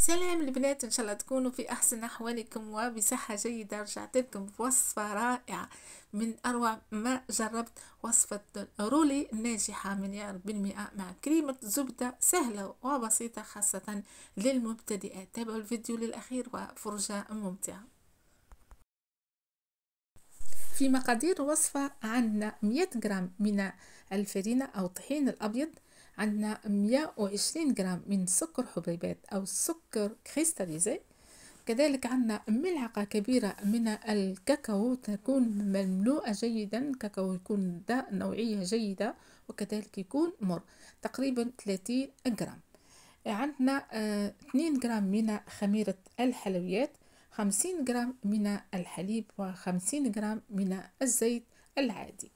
سلام البنات، ان شاء الله تكونوا في احسن احوالكم وبصحة جيدة. رجعت لكم بوصفة رائعة من اروع ما جربت. وصفة رولي ناجحة 100% مع كريمة زبدة سهلة وبسيطة خاصة للمبتدئات. تابعوا الفيديو للاخير وفرجة ممتعة. في مقادير الوصفة عندنا 100 جرام من الفرينة أو الطحين الأبيض، عندنا 120 جرام من سكر حبيبات أو سكر كريستاليزي، كذلك عندنا ملعقة كبيرة من الكاكاو تكون مملوءة جيدا، كاكاو يكون ذا نوعية جيدة وكذلك يكون مر تقريبا 30 جرام. عندنا 2 جرام من خميرة الحلويات، 50 جرام من الحليب و50 جرام من الزيت العادي.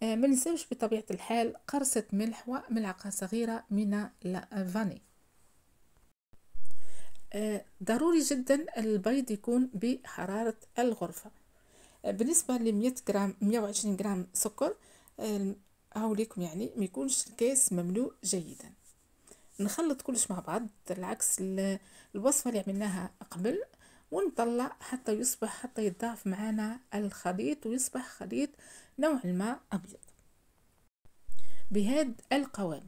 ما ننساوش بطبيعة الحال قرصة ملح وملعقة صغيرة من الفاني. ضروري جدا البيض يكون بحرارة الغرفة. بالنسبة ل 100 جرام 120 جرام سكر، هاوليكم يعني ما يكونش الكاس مملوء جيدا. نخلط كلش مع بعض العكس الوصفة اللي عملناها قبل، ونطلع حتى يتضاعف معنا الخليط ويصبح خليط نوعا ما أبيض بهذا القوام.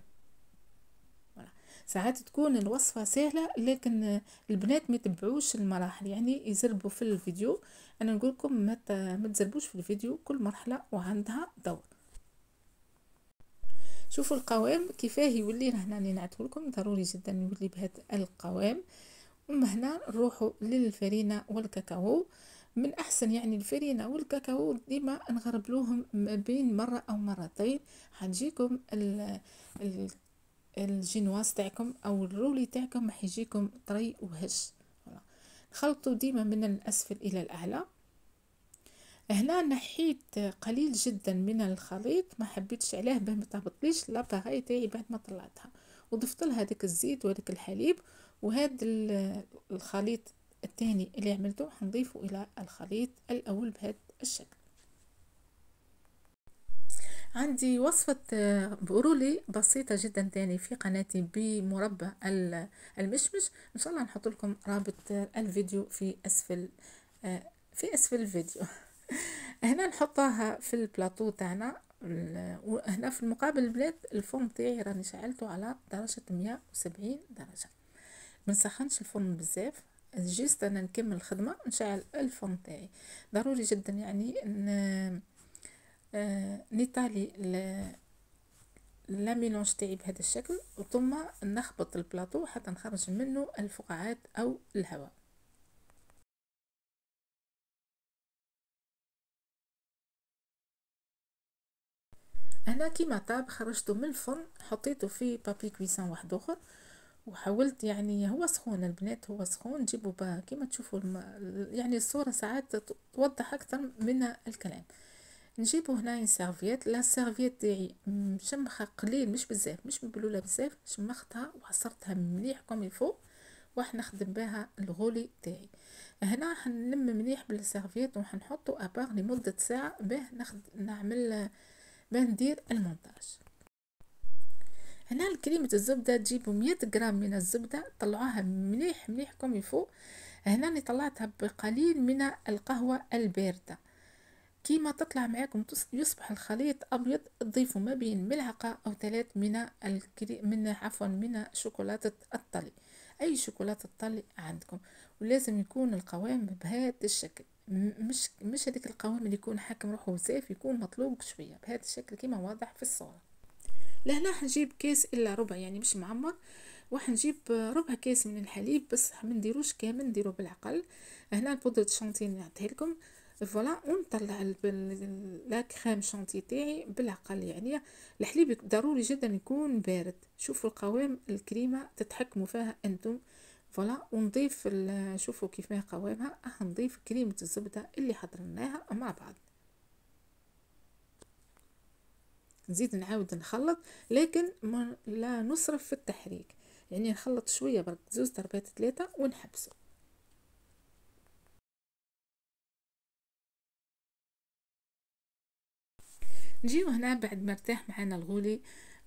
ساعات تكون الوصفة سهلة لكن البنات ما يتبعوش المراحل، يعني يزربوا في الفيديو. انا نقول لكم ما تزربوش في الفيديو، كل مرحلة وعندها دور. شوفوا القوام كيفاه يولي. هنا نعطيه لكم ضروري جدا يولي بهذا القوام. ومن هنا نروحوا للفرينة والكاكاو. من احسن يعني الفرينة والكاكاو ديما نغربلوهم ما بين مرة او مرتين، حتجيكم الجينواز تاعكم او الرولي تاعكم حيجيكم طري وهش. خلطوا ديما من الاسفل الى الاعلى. هنا نحيت قليل جدا من الخليط، ما حبيتش عليه باه ما تهبطليش لاباغي تاعي بعد ما طلعتها، وضفت لها ديك الزيت وديك الحليب. وهذا الخليط الثاني اللي عملته حنضيفه الى الخليط الاول بهذا الشكل. عندي وصفة برولي بسيطة جدا تاني في قناتي بمربى المشمش. ان شاء الله نحط لكم رابط الفيديو في اسفل الفيديو. هنا نحطها في البلاطو تاعنا. وهنا في المقابل البلاد الفرن تاعي راني شعلته على درجة 170 درجة. منسخنش الفرن بزاف، جيست انا نكمل الخدمة نشعل الفرن تاعي. ضروري جدا يعني نيطالي لاميلونج تاعي بهذا الشكل، ثم نخبط البلاطو حتى نخرج منه الفقاعات او الهواء. انا كيما طاب خرجته من الفرن، حطيته في بابي كويسان واحد اخر، وحاولت يعني هو سخون البنات، هو سخون. جيبوا كيما تشوفوا يعني الصورة ساعات توضح اكثر من الكلام. نجيبو هنا سيرفيت، لا سيرفيت تاعي مشمخه قليل مش بزاف، مش مبلوله بزاف، شمختها وعصرتها مليح كوم الفوق، وراح نخدم بها الغولي تاعي. هنا حنلم مليح بالسيرفيت وحنحطو ابار لمده ساعه باه نعمل باه ندير المونتاج. هنا كريمه الزبده تجيبوا 100 جرام من الزبده، طلعوها مليح مليح كوم الفوق. هنا أنا طلعتها بقليل من القهوه البارده. كيما تطلع معاكم يصبح الخليط ابيض، تضيفوا ما بين ملعقه او 3 من شوكولاته الطلي، اي شوكولاته الطلي عندكم. ولازم يكون القوام بهذا الشكل، مش هذيك القوام اللي يكون حاكم روحه بزاف، يكون مطلوب شويه بهذا الشكل كيما واضح في الصوره. لهنا حنجيب كيس الا ربع يعني مش معمر، وحنجيب ربع كيس من الحليب، بس ما نديروش كامل، نديرو بالعقل. هنا بودره شانتي نعطيها لكم فوالا، ونطلع لا كريم شانتي تاعي بالعقل. يعني الحليب ضروري جدا يكون بارد. شوفوا القوام الكريمه تتحكموا فيها انتم فوالا. ونضيف شوفوا كيف ما قوامها. نضيف كريمه الزبده اللي حضرناها مع بعض. نزيد نعاود نخلط، لكن لا نسرف في التحريك، يعني نخلط شويه برك 2 ضربات 3 ونحبسه. نجيو هنا بعد ما ارتاح معنا الغولي،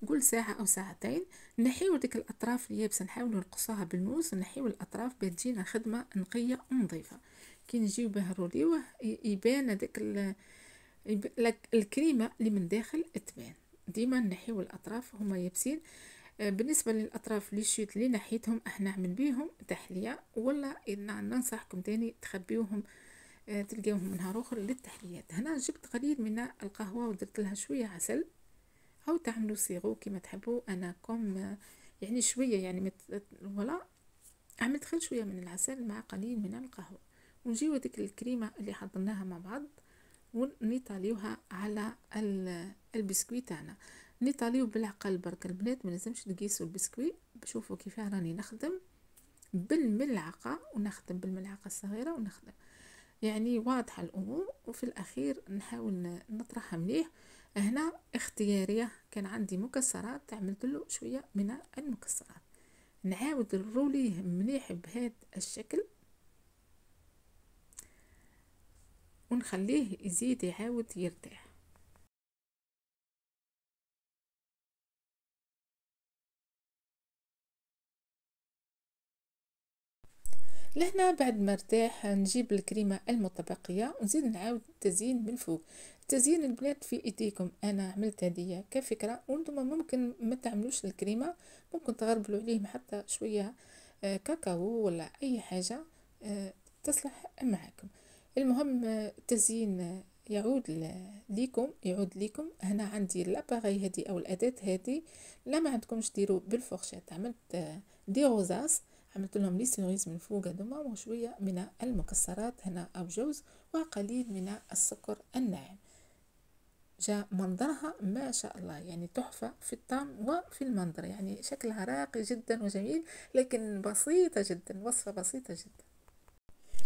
قول ساعة أو ساعتين. نحيو ديك الأطراف اليابسة، نحاولوا نقصوها بالموس، نحيو الأطراف باش تجينا خدمة نقية ونظيفة. كي نجيو باه نروليوه يبان هذاك الكريمة اللي من داخل تبان. ديما نحيو الأطراف هما يابسين. بالنسبة للأطراف اللي شيت اللي نحيتهم احنا نعمل بيهم تحلية، ولا ننصحكم تاني تخبيوهم تلقاوهم نهار اخر للتحليات. هنا جبت قليل من القهوة ودرت لها شوية عسل، او تعملوا صيغو كما تحبوا. انا كوم يعني شويه يعني ولا عملت خل شويه من العسل مع قليل من القهوه، ونجيو ديك الكريمه اللي حضرناها مع بعض ونطاليوها على البسكويت تاعنا. نطاليو بالعقل برك البنات، ما لازمش تقيسوا البسكويت. شوفوا كيف راني نخدم بالملعقه، ونخدم بالملعقه الصغيره ونخدم، يعني واضحة الأمور. وفي الأخير نحاول نطرحها مليح. هنا اختيارية، كان عندي مكسرات عملت له شوية من المكسرات. نعاود نروليه مليح بهذا الشكل ونخليه يزيد يعاود يرتاح. لهنا بعد ما ارتاح نجيب الكريمة المتبقية ونزيد نعاود التزيين من فوق. تزيين البنات في ايديكم، انا عملت هدية كفكرة، وانتم ممكن ما تعملوش الكريمة، ممكن تغربلوا عليه حتى شوية كاكاو ولا اي حاجة تصلح معكم. المهم التزيين يعود ليكم. هنا عندي الاباغي هذه او الاداة هذه، لا ما عندكمش ديروا بالفرشات. عملت دي غوزاس، عملت لهم لي سيريز من فوق هذوما، وشويه من المكسرات هنا او جوز، وقليل من السكر الناعم. جاء منظرها ما شاء الله يعني تحفة في الطعم وفي المنظر، يعني شكلها راقي جدا وجميل، لكن بسيطة جدا، وصفة بسيطة جدا.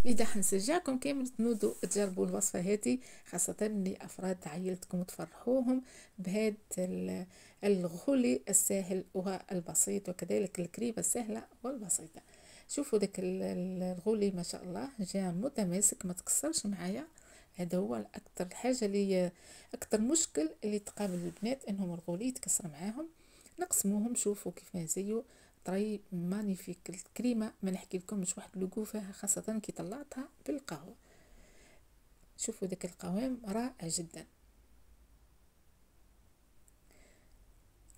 لذا حنشجعكم كامل تنوضوا تجربوا الوصفة هذه، خاصة لأفراد عائلتكم تفرحوهم بهذا الغولي السهل والبسيط، وكذلك الكريمة السهلة والبسيطة. شوفوا داك الغولي ما شاء الله جاء متماسك ما تكسرش معايا. هذا هو اكثر حاجه اللي اكثر مشكل اللي تقابل البنات، انهم الغولي يتكسر معاهم. نقسموهم، شوفوا كيف زيو طري مانيفيك. الكريمه ما نحكي لكمش واحد لوغو فيها، خاصه كي طلعتها بالقهوه. شوفوا داك القوام رائع جدا،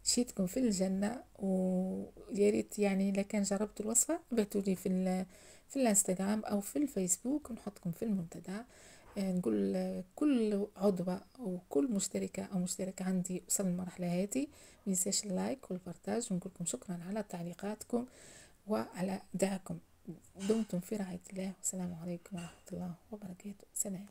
شيتكم في الجنه. ويا ريت يعني اذا كان جربتوا الوصفه ابعتوا لي في الانستغرام او في الفيسبوك، ونحطكم في المنتدى. نقول كل عضوة أو كل مشتركة أو مشترك عندي وصل المرحلة هذه مينساش اللايك والبارتاج، ونقول لكم شكرا على تعليقاتكم وعلى دعمكم. دمتم في رعاية الله، والسلام عليكم ورحمة الله وبركاته. سلام.